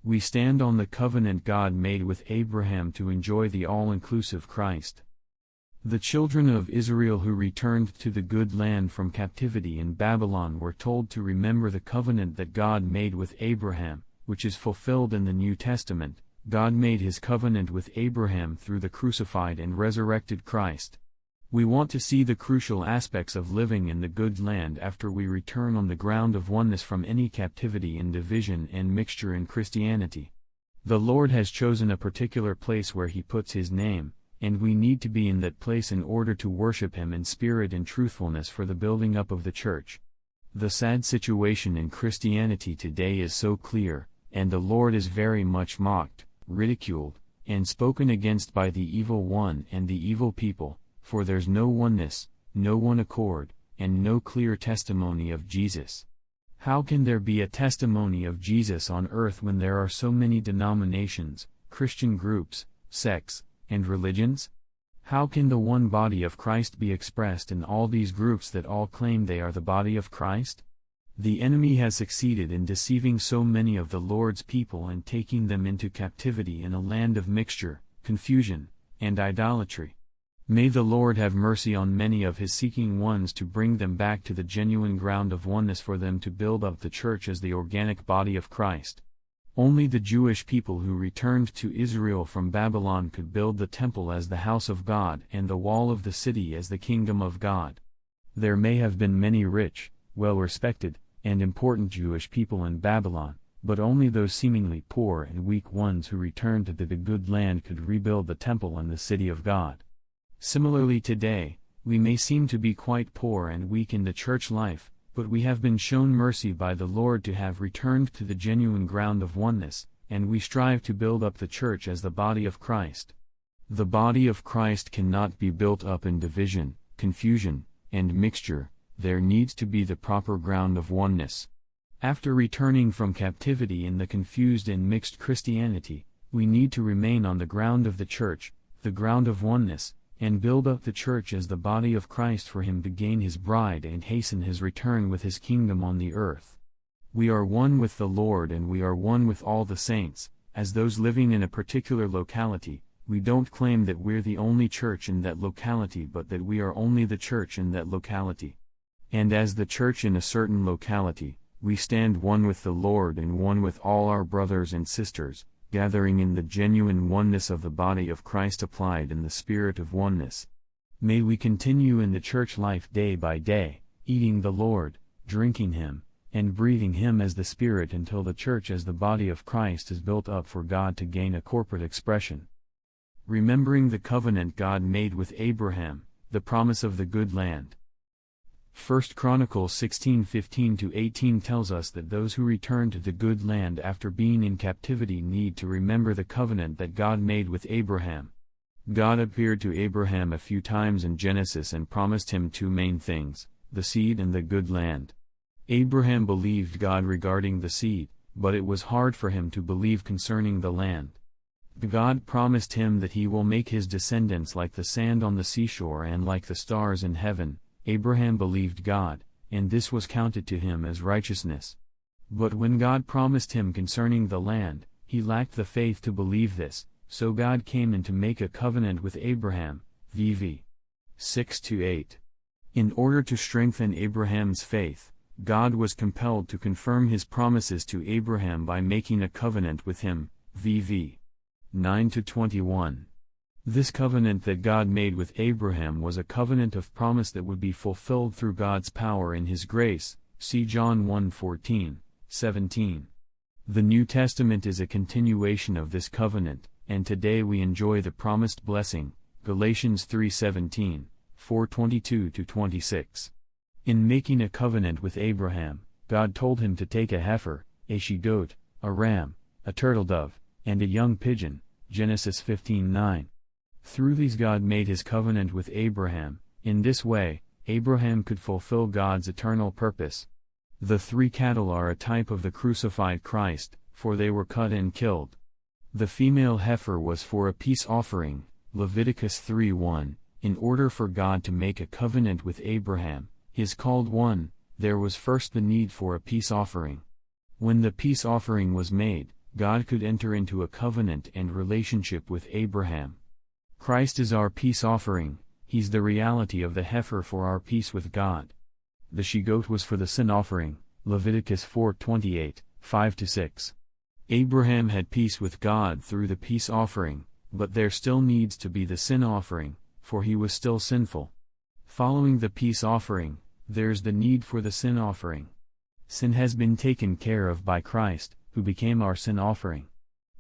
We stand on the covenant God made with Abraham to enjoy the all-inclusive Christ. The children of Israel who returned to the good land from captivity in Babylon were told to remember the covenant that God made with Abraham, which is fulfilled in the New Testament. God made his covenant with Abraham through the crucified and resurrected Christ. We want to see the crucial aspects of living in the good land after we return on the ground of oneness from any captivity and division and mixture in Christianity. The Lord has chosen a particular place where he puts his name, and we need to be in that place in order to worship him in spirit and truthfulness for the building up of the church. The sad situation in Christianity today is so clear, and the Lord is very much mocked, ridiculed, and spoken against by the evil one and the evil people, for there's no oneness, no one accord, and no clear testimony of Jesus. How can there be a testimony of Jesus on earth when there are so many denominations, Christian groups, sects, and religions? How can the one body of Christ be expressed in all these groups that all claim they are the body of Christ? The enemy has succeeded in deceiving so many of the Lord's people and taking them into captivity in a land of mixture, confusion, and idolatry. May the Lord have mercy on many of his seeking ones to bring them back to the genuine ground of oneness for them to build up the church as the organic body of Christ. Only the Jewish people who returned to Israel from Babylon could build the temple as the house of God and the wall of the city as the kingdom of God. There may have been many rich, well-respected, and important Jewish people in Babylon, but only those seemingly poor and weak ones who returned to the good land could rebuild the temple and the city of God. Similarly today, we may seem to be quite poor and weak in the church life, but we have been shown mercy by the Lord to have returned to the genuine ground of oneness, and we strive to build up the church as the body of Christ. The body of Christ cannot be built up in division, confusion, and mixture. There needs to be the proper ground of oneness. After returning from captivity in the confused and mixed Christianity, we need to remain on the ground of the church, the ground of oneness, and build up the church as the body of Christ for him to gain his bride and hasten his return with his kingdom on the earth. We are one with the Lord and we are one with all the saints. As those living in a particular locality, we don't claim that we're the only church in that locality but that we are only the church in that locality. And as the church in a certain locality, we stand one with the Lord and one with all our brothers and sisters, gathering in the genuine oneness of the body of Christ applied in the spirit of oneness. May we continue in the church life day by day, eating the Lord, drinking him, and breathing him as the Spirit until the church as the body of Christ is built up for God to gain a corporate expression. Remembering the covenant God made with Abraham, the promise of the good land. 1 Chronicles 16:15-18 tells us that those who return to the good land after being in captivity need to remember the covenant that God made with Abraham. God appeared to Abraham a few times in Genesis and promised him two main things, the seed and the good land. Abraham believed God regarding the seed, but it was hard for him to believe concerning the land. God promised him that he will make his descendants like the sand on the seashore and like the stars in heaven. Abraham believed God, and this was counted to him as righteousness. But when God promised him concerning the land, he lacked the faith to believe this, so God came in to make a covenant with Abraham, VV 6-8. In order to strengthen Abraham's faith, God was compelled to confirm his promises to Abraham by making a covenant with him, VV 9-21. This covenant that God made with Abraham was a covenant of promise that would be fulfilled through God's power in his grace, see John 1:14-17. The New Testament is a continuation of this covenant, and today we enjoy the promised blessing, Galatians 3:17, 4:22-26. In making a covenant with Abraham, God told him to take a heifer, a she-goat, a ram, a turtle-dove, and a young pigeon, Genesis 15:9. Through these God made his covenant with Abraham. In this way, Abraham could fulfill God's eternal purpose. The three cattle are a type of the crucified Christ, for they were cut and killed. The female heifer was for a peace offering, Leviticus 3:1. In order for God to make a covenant with Abraham, his called one, there was first the need for a peace offering. When the peace offering was made, God could enter into a covenant and relationship with Abraham. Christ is our peace offering. He's the reality of the heifer for our peace with God. The she-goat was for the sin offering, Leviticus 4:28, 5-6. Abraham had peace with God through the peace offering, but there still needs to be the sin offering, for he was still sinful. Following the peace offering, there's the need for the sin offering. Sin has been taken care of by Christ, who became our sin offering.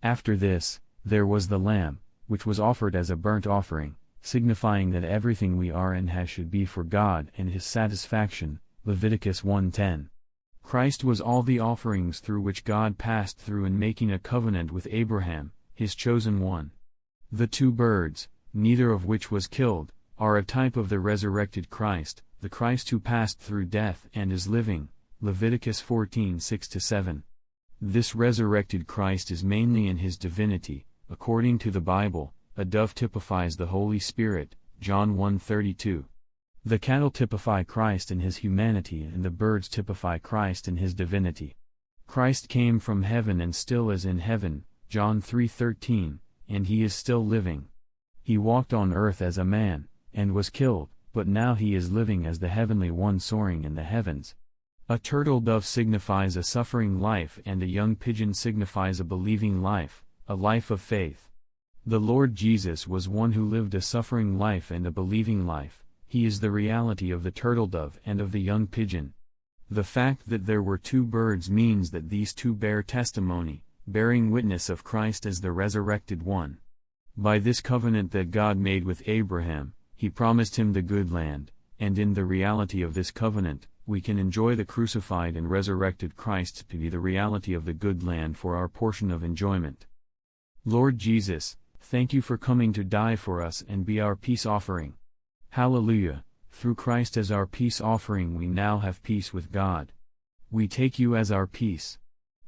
After this, there was the lamb, which was offered as a burnt offering, signifying that everything we are and has should be for God and His satisfaction, Leviticus 1:10. Christ was all the offerings through which God passed through in making a covenant with Abraham, His chosen one. The two birds, neither of which was killed, are a type of the resurrected Christ, the Christ who passed through death and is living, Leviticus 14:6-7. This resurrected Christ is mainly in His divinity. According to the Bible, a dove typifies the Holy Spirit, John 1:32. The cattle typify Christ in His humanity and the birds typify Christ in His divinity. Christ came from heaven and still is in heaven, John 3:13, and He is still living. He walked on earth as a man, and was killed, but now He is living as the heavenly one soaring in the heavens. A turtle dove signifies a suffering life and a young pigeon signifies a believing life, a life of faith. The Lord Jesus was one who lived a suffering life and a believing life. He is the reality of the turtle dove and of the young pigeon. The fact that there were two birds means that these two bear testimony, bearing witness of Christ as the resurrected one. By this covenant that God made with Abraham, He promised him the good land, and in the reality of this covenant, we can enjoy the crucified and resurrected Christ to be the reality of the good land for our portion of enjoyment. Lord Jesus, thank You for coming to die for us and be our peace offering. Hallelujah, through Christ as our peace offering we now have peace with God. We take You as our peace.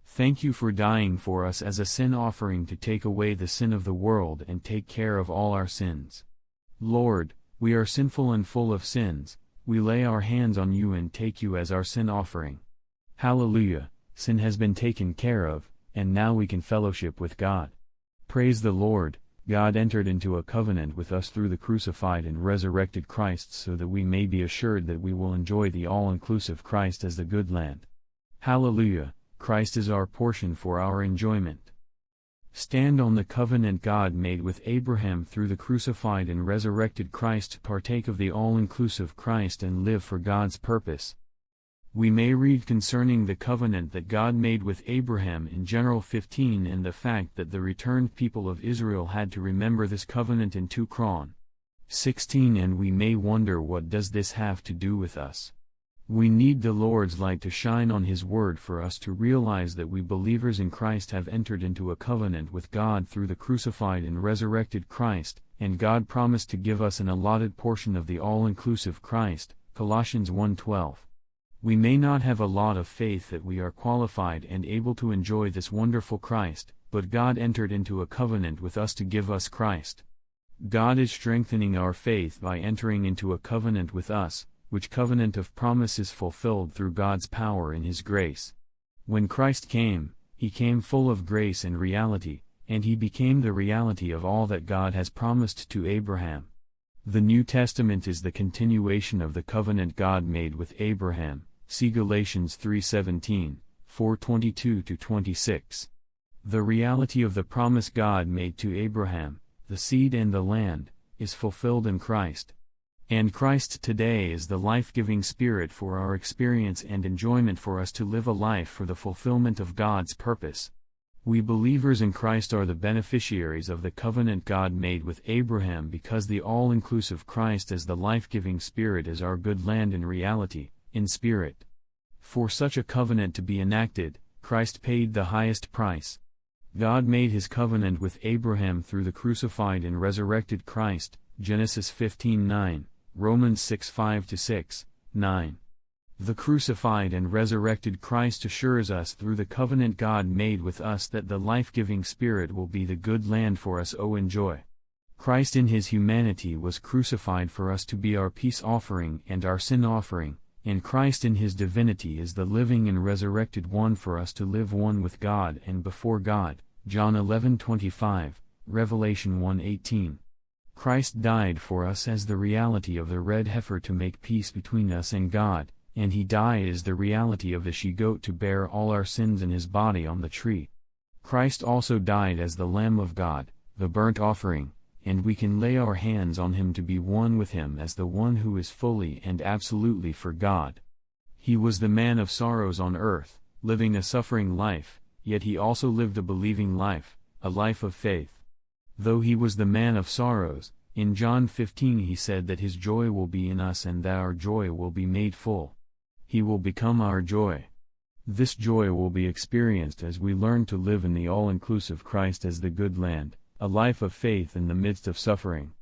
Thank You for dying for us as a sin offering to take away the sin of the world and take care of all our sins. Lord, we are sinful and full of sins. We lay our hands on You and take You as our sin offering. Hallelujah, sin has been taken care of, and now we can fellowship with God. Praise the Lord, God entered into a covenant with us through the crucified and resurrected Christ so that we may be assured that we will enjoy the all-inclusive Christ as the good land. Hallelujah, Christ is our portion for our enjoyment. Stand on the covenant God made with Abraham through the crucified and resurrected Christ to partake of the all-inclusive Christ and live for God's purpose. We may read concerning the covenant that God made with Abraham in General 15 and the fact that the returned people of Israel had to remember this covenant in 2 Chronicles 16, and we may wonder, what does this have to do with us? We need the Lord's light to shine on His word for us to realize that we believers in Christ have entered into a covenant with God through the crucified and resurrected Christ, and God promised to give us an allotted portion of the all-inclusive Christ, Colossians 1:12. We may not have a lot of faith that we are qualified and able to enjoy this wonderful Christ, but God entered into a covenant with us to give us Christ. God is strengthening our faith by entering into a covenant with us, which covenant of promise is fulfilled through God's power in His grace. When Christ came, He came full of grace and reality, and He became the reality of all that God has promised to Abraham. The New Testament is the continuation of the covenant God made with Abraham. See Galatians 3:17, 4:22-26. The reality of the promise God made to Abraham, the seed and the land, is fulfilled in Christ. And Christ today is the life-giving Spirit for our experience and enjoyment for us to live a life for the fulfillment of God's purpose. We believers in Christ are the beneficiaries of the covenant God made with Abraham because the all-inclusive Christ as the life-giving Spirit is our good land in reality, in spirit. For such a covenant to be enacted, Christ paid the highest price. God made His covenant with Abraham through the crucified and resurrected Christ, Genesis 15:9, Romans 6:5-6, 9. The crucified and resurrected Christ assures us through the covenant God made with us that the life-giving Spirit will be the good land for us to enjoy. Christ in His humanity was crucified for us to be our peace offering and our sin offering, and Christ in his divinity is the living and resurrected one for us to live one with God and before God, John 11:25, Revelation 1:18. Christ died for us as the reality of the red heifer to make peace between us and God, and he died as the reality of the she-goat to bear all our sins in his body on the tree. Christ also died as the Lamb of God, the burnt offering, and we can lay our hands on him to be one with him as the one who is fully and absolutely for God. He was the man of sorrows on earth, living a suffering life, yet he also lived a believing life, a life of faith. Though he was the man of sorrows, in John 15 he said that his joy will be in us and that our joy will be made full. He will become our joy. This joy will be experienced as we learn to live in the all-inclusive Christ as the good land, a life of faith in the midst of suffering.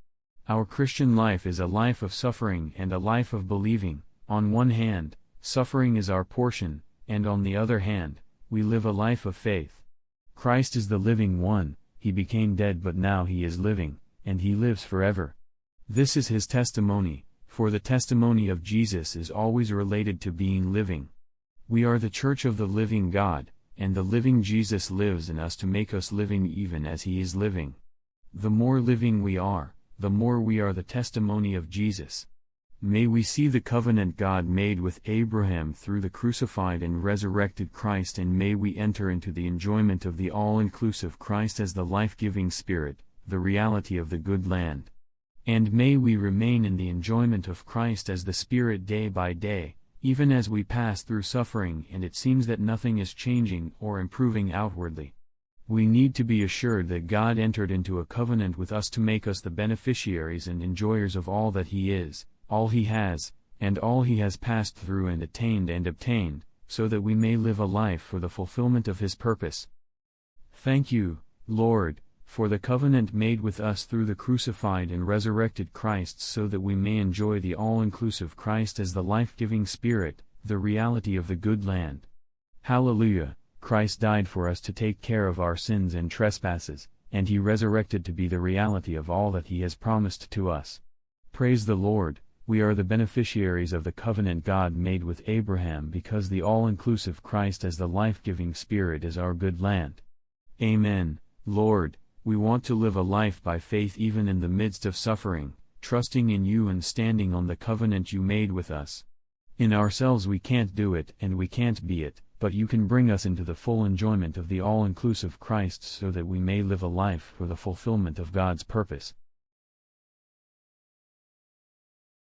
Our Christian life is a life of suffering and a life of believing. On one hand, suffering is our portion, and on the other hand, we live a life of faith. Christ is the living one, he became dead but now he is living, and he lives forever. This is his testimony, for the testimony of Jesus is always related to being living. We are the church of the living God, and the living Jesus lives in us to make us living even as he is living. The more living we are, the more we are the testimony of Jesus. May we see the covenant God made with Abraham through the crucified and resurrected Christ, and may we enter into the enjoyment of the all-inclusive Christ as the life-giving Spirit, the reality of the good land. And may we remain in the enjoyment of Christ as the Spirit day by day, even as we pass through suffering and it seems that nothing is changing or improving outwardly. We need to be assured that God entered into a covenant with us to make us the beneficiaries and enjoyers of all that he is, all he has, and all he has passed through and attained and obtained, so that we may live a life for the fulfillment of his purpose. Thank you, Lord, for the covenant made with us through the crucified and resurrected Christ, so that we may enjoy the all-inclusive Christ as the life-giving Spirit, the reality of the good land. Hallelujah! Christ died for us to take care of our sins and trespasses, and he resurrected to be the reality of all that he has promised to us. Praise the Lord, we are the beneficiaries of the covenant God made with Abraham because the all-inclusive Christ as the life-giving Spirit is our good land. Amen, Lord. We want to live a life by faith even in the midst of suffering, trusting in you and standing on the covenant you made with us. In ourselves we can't do it and we can't be it, but you can bring us into the full enjoyment of the all-inclusive Christ so that we may live a life for the fulfillment of God's purpose.